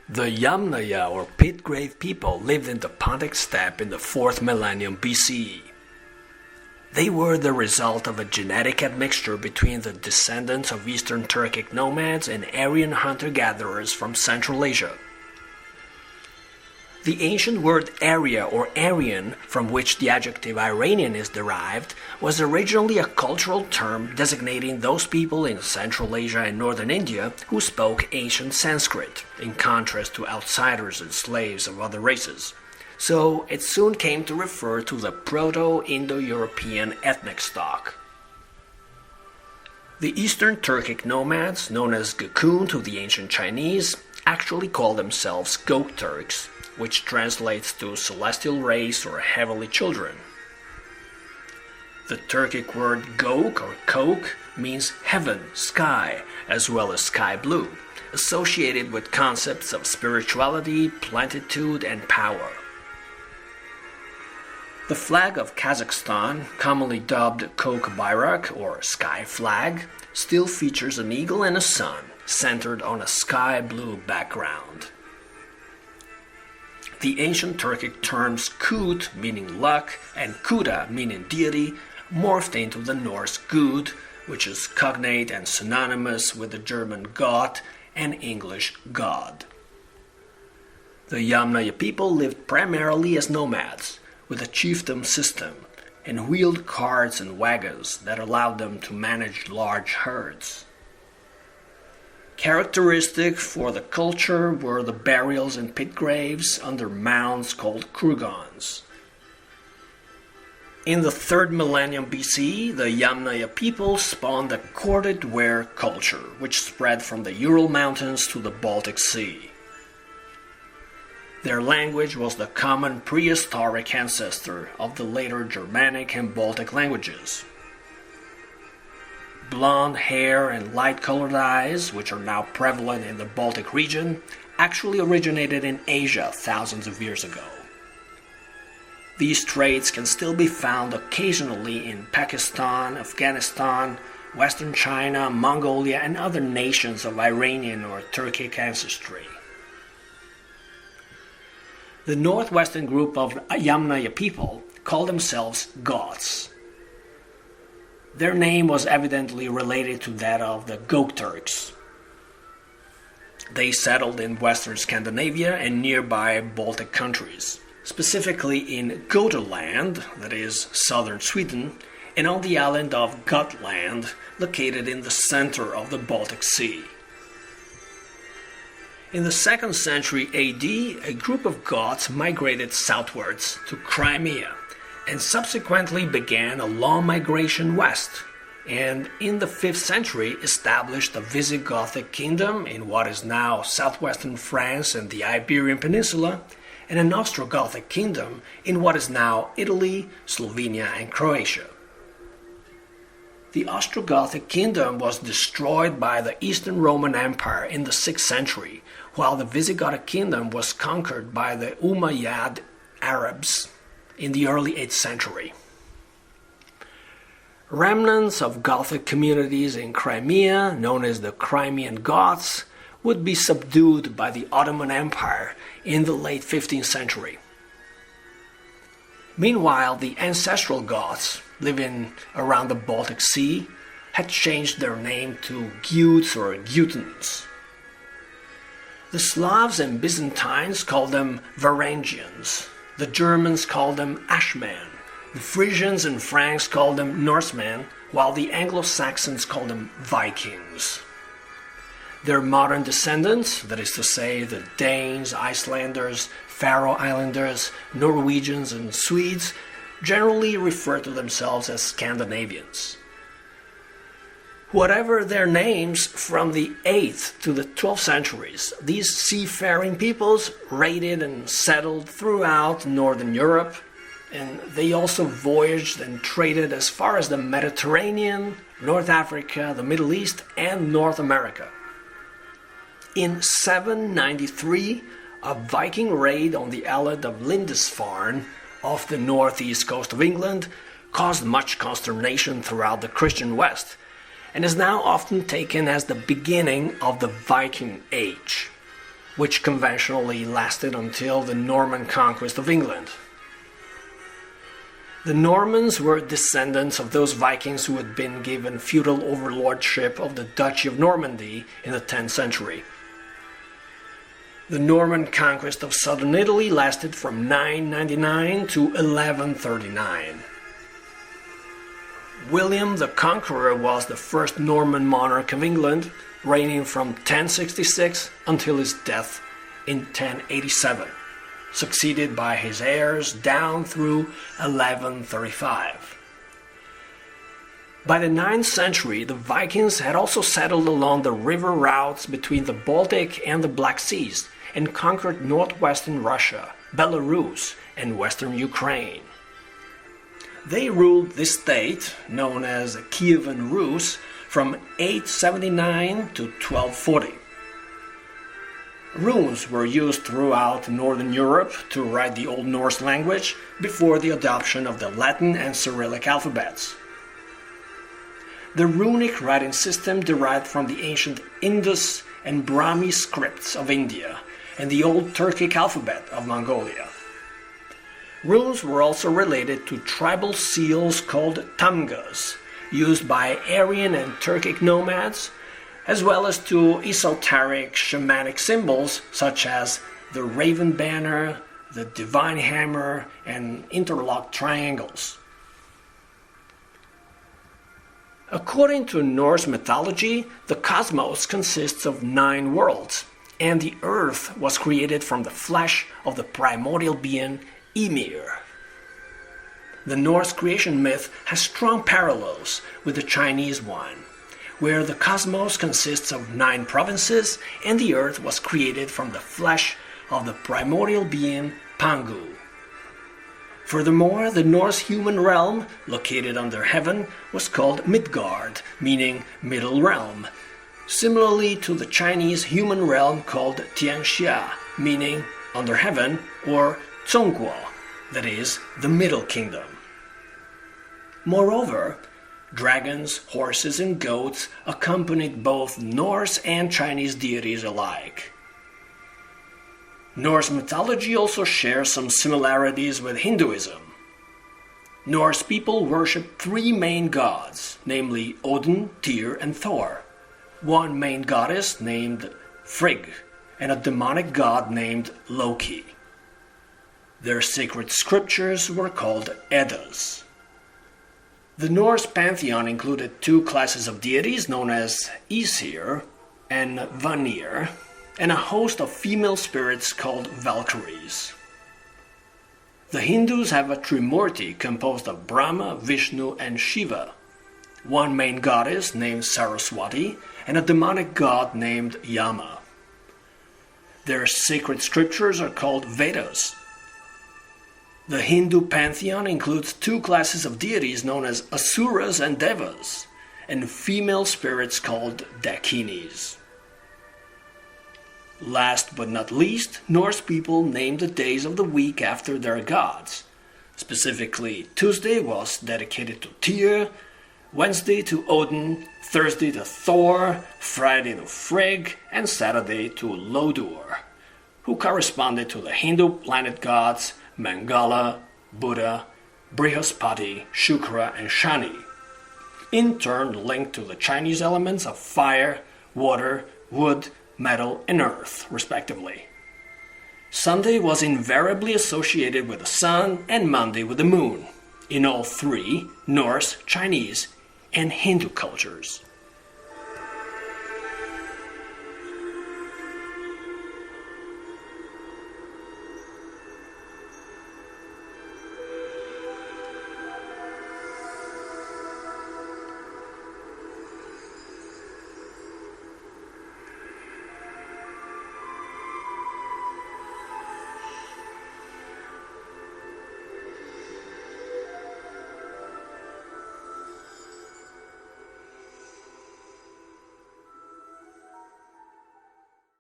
The YAMNAYA or pit grave people lived in the Pontic steppe in the 4th millennium BCE. They were the result of a genetic admixture between the descendants of Eastern Turkic nomads and Aryan hunter-gatherers from Central Asia. The ancient word ARYA or ARYAN, from which the adjective Iranian is derived, was originally a cultural term designating those people in Central Asia and Northern India who spoke ancient Sanskrit, in contrast to outsiders and slaves of other races. So it soon came to refer to the Proto-Indo-European ethnic stock. The Eastern Turkic nomads, known as Gokun to the ancient Chinese, actually called themselves Gokturks, which translates to celestial race or heavenly children. The Turkic word Gok or Kok means heaven, sky, as well as sky blue, associated with concepts of spirituality, plenitude, and power. The flag of Kazakhstan, commonly dubbed Kok Bayrak or sky flag, still features an eagle and a sun, centered on a sky blue background. The ancient Turkic terms Kut, meaning luck, and Kuda, meaning deity, morphed into the Norse Gud, which is cognate and synonymous with the German Gott and English God. The YAMNAYA people lived primarily as nomads, with a chiefdom system, and wheeled carts and wagons that allowed them to manage large herds. Characteristic for the culture were the burials in pit graves under mounds called kurgans. In the 3rd millennium BC, the YAMNAYA people spawned the corded ware culture, which spread from the Ural Mountains to the Baltic Sea. Their language was the common prehistoric ancestor of the later Germanic and Baltic languages. Blonde hair and light-colored eyes, which are now prevalent in the Baltic region, actually originated in Asia thousands of years ago. These traits can still be found occasionally in Pakistan, Afghanistan, Western China, Mongolia, and other nations of Iranian or Turkic ancestry. The northwestern group of YAMNAYA people called themselves Goths. Their name was evidently related to that of the Gokturks. They settled in western Scandinavia and nearby Baltic countries, specifically in GOTALAND, that is, southern Sweden, and on the island of Gotland, located in the center of the Baltic Sea. In the 2nd century AD, a group of Goths migrated southwards to Crimea, and subsequently began a long migration west, and in the 5th century established a Visigothic kingdom in what is now southwestern France and the Iberian Peninsula, and an Ostrogothic kingdom in what is now Italy, Slovenia, and Croatia. The Ostrogothic kingdom was destroyed by the Eastern Roman Empire in the 6th century, while the Visigothic kingdom was conquered by the Umayyad Arabs in the early 8th century. Remnants of Gothic communities in Crimea, known as the Crimean Goths, would be subdued by the Ottoman Empire in the late 15th century. Meanwhile, the ancestral Goths, living around the Baltic Sea, had changed their name to Guts or Gutens. The Slavs and Byzantines called them Varangians. The Germans called them Ashmen, the Frisians and Franks called them Norsemen, while the Anglo-Saxons called them Vikings. Their modern descendants, that is to say the Danes, Icelanders, Faroe Islanders, Norwegians, and Swedes, generally refer to themselves as Scandinavians. Whatever their names, from the 8th to the 12th centuries, these seafaring peoples raided and settled throughout Northern Europe, and they also voyaged and traded as far as the Mediterranean, North Africa, the Middle East, and North America. In 793, a Viking raid on the island of Lindisfarne, off the northeast coast of England, caused much consternation throughout the Christian West, and is now often taken as the beginning of the Viking Age. which conventionally lasted until the Norman conquest of England. The Normans were descendants of those Vikings who had been given feudal overlordship of the Duchy of Normandy in the 10th century. The Norman conquest of southern Italy lasted from 999 to 1139. William the Conqueror was the first Norman monarch of England, reigning from 1066 until his death in 1087, succeeded by his heirs down through 1135. By the 9th century, the Vikings had also settled along the river routes between the Baltic and the Black Seas and conquered northwestern Russia, Belarus, and western Ukraine. They ruled this state, known as Kievan Rus, from 879 to 1240. Runes were used throughout Northern Europe to write the Old Norse language before the adoption of the Latin and Cyrillic alphabets. The runic writing system derived from the ancient Indus and Brahmi scripts of India and the Old Turkic alphabet of Mongolia. Runes were also related to tribal seals called tamgas, used by Aryan and Turkic nomads, as well as to esoteric shamanic symbols such as the raven banner, the divine hammer, and interlocked triangles. According to Norse mythology, the cosmos consists of 9 worlds, and the earth was created from the flesh of the primordial being Ymir. The Norse creation myth has strong parallels with the Chinese one, where the cosmos consists of 9 provinces and the earth was created from the flesh of the primordial being Pangu. Furthermore, the Norse human realm, located under heaven, was called Midgard, meaning middle realm, similarly to the Chinese human realm called Tianxia, meaning under heaven, or Zhongguo, that is, the Middle Kingdom. Moreover, dragons, horses, and goats accompanied both Norse and Chinese deities alike. Norse mythology also shares some similarities with Hinduism. Norse people worship 3 main gods, namely Odin, Tyr, and Thor, one main goddess named Frigg, and a demonic god named Loki. Their sacred scriptures were called Eddas. The Norse pantheon included 2 classes of deities known as Aesir and Vanir, and a host of female spirits called Valkyries. The Hindus have a Trimurti composed of Brahma, Vishnu, and Shiva, one main goddess named Saraswati, and a demonic god named Yama. Their sacred scriptures are called Vedas. The Hindu pantheon includes 2 classes of deities known as Asuras and Devas, and female spirits called Dakinis. Last but not least, Norse people named the days of the week after their gods. Specifically, Tuesday was dedicated to Tyr, Wednesday to Odin, Thursday to Thor, Friday to Frigg, and Saturday to Lodur, who corresponded to the Hindu planet gods Mangala, Buddha, Brihaspati, Shukra, and Shani, in turn linked to the Chinese elements of fire, water, wood, metal, and earth, respectively. Sunday was invariably associated with the sun and Monday with the moon, in all 3 Norse, Chinese, and Hindu cultures.